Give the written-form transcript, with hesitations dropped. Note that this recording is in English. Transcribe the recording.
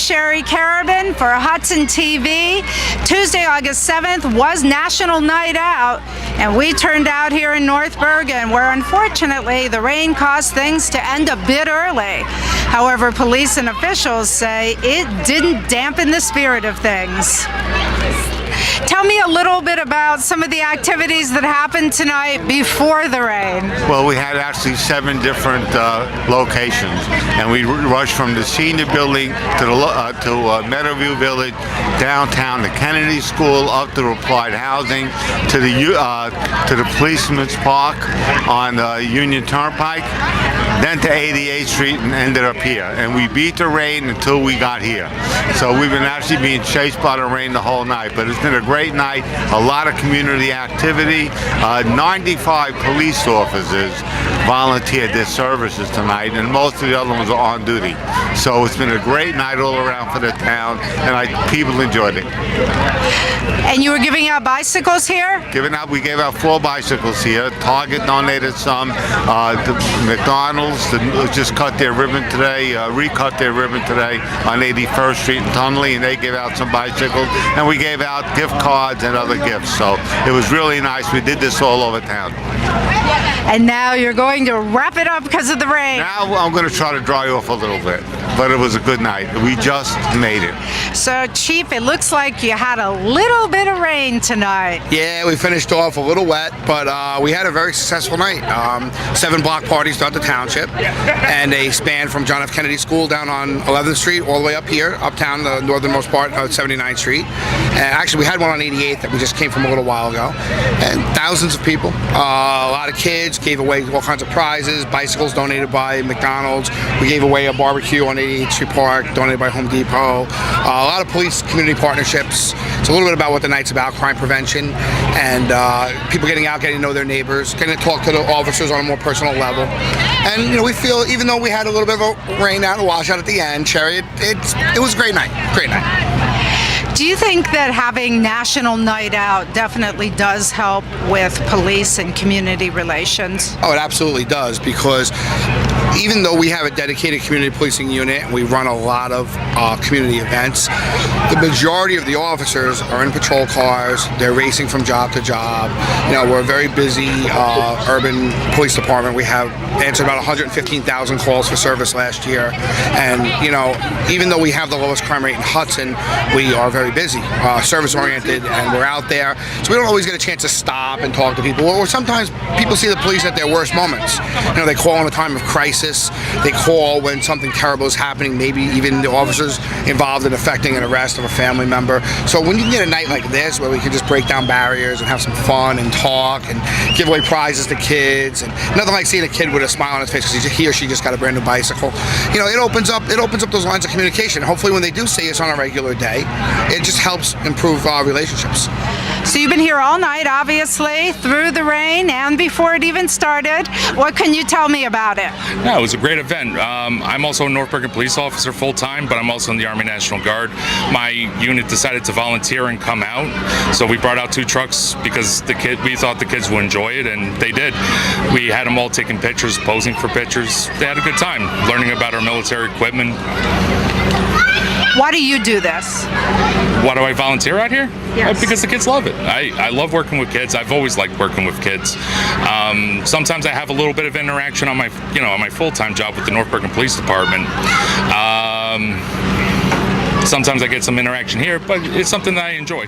Sherry Karabin for Hudson TV. Tuesday, August 7th was National Night Out, and we turned out here in North Bergen, where unfortunately the rain caused things to end a bit early. However, police and officials say it didn't dampen the spirit of things. Tell me a little bit about some of the activities that happened tonight before the rain. Well, we had actually 7 different locations, and we rushed from the senior building to Meadowview Village, downtown to Kennedy School, up to Applied Housing, to the Policeman's Park on Union Turnpike, then to 88th Street, and ended up here. And we beat the rain until we got here. So we've been actually being chased by the rain the whole night, but it's been a great night, a lot of community activity. 95 police officers volunteered their services tonight, and most of the other ones are on duty. So it's been a great night all around for the town, and people enjoyed it. And you were giving out bicycles here? We gave out 4 bicycles here. Target donated some. The McDonald's just cut their ribbon today, recut their ribbon today on 81st Street in Tunley, and they gave out some bicycles. And we gave out gift cards and other gifts. So it was really nice. We did this all over town. And now you're going to wrap it up because of the rain. Now I'm going to try to dry off a little bit, but it was a good night. We just made it. So, Chief, it looks like you had a little bit of rain tonight. Yeah, we finished off a little wet, but we had a very successful night. 7 block parties throughout the township, and they spanned from John F. Kennedy School down on 11th Street all the way up here, uptown, the northernmost part of 79th Street. And actually, we had one on 88th that we just came from a little while ago. And thousands of people, a lot of kids, gave away all kinds of prizes, bicycles donated by McDonald's. We gave away a barbecue on 88th Street Park, donated by Home Depot. A lot of police community partnerships. It's a little bit about what the night's about, crime prevention, and people getting out, getting to know their neighbors, getting to talk to the officers on a more personal level. And you know, we feel, even though we had a little bit of a rain out and washout at the end, Sherry, it was a great night. Great night. Do you think that having National Night Out definitely does help with police and community relations? Oh, it absolutely does, because even though we have a dedicated community policing unit and we run a lot of community events, the majority of the officers are in patrol cars. They're racing from job to job. You know, we're a very busy urban police department. We have answered about 115,000 calls for service last year, and you know, even though we have the lowest crime rate in Hudson, we are very busy, service-oriented, and we're out there. So we don't always get a chance to stop and talk to people. Or sometimes people see the police at their worst moments. You know, they call in a time of crisis. They call when something terrible is happening, maybe even the officers involved in effecting an arrest of a family member. So when you get a night like this where we can just break down barriers and have some fun and talk and give away prizes to kids, and nothing like seeing a kid with a smile on his face because he or she just got a brand new bicycle. You know, it opens up those lines of communication. Hopefully when they do see us on a regular day, it just helps improve our relationships. So you've been here all night, obviously, through the rain and before it even started. What can you tell me about it? Yeah, it was a great event. I'm also a North Bergen police officer full-time, but I'm also in the Army National Guard. My unit decided to volunteer and come out, so we brought out 2 trucks because we thought the kids would enjoy it, and they did. We had them all taking pictures, posing for pictures. They had a good time learning about our military equipment. Why do you do this? Why do I volunteer out here? Yes. Because the kids love it. I love working with kids. I've always liked working with kids. Sometimes I have a little bit of interaction on my full-time job with the North Bergen Police Department. Sometimes I get some interaction here, but it's something that I enjoy.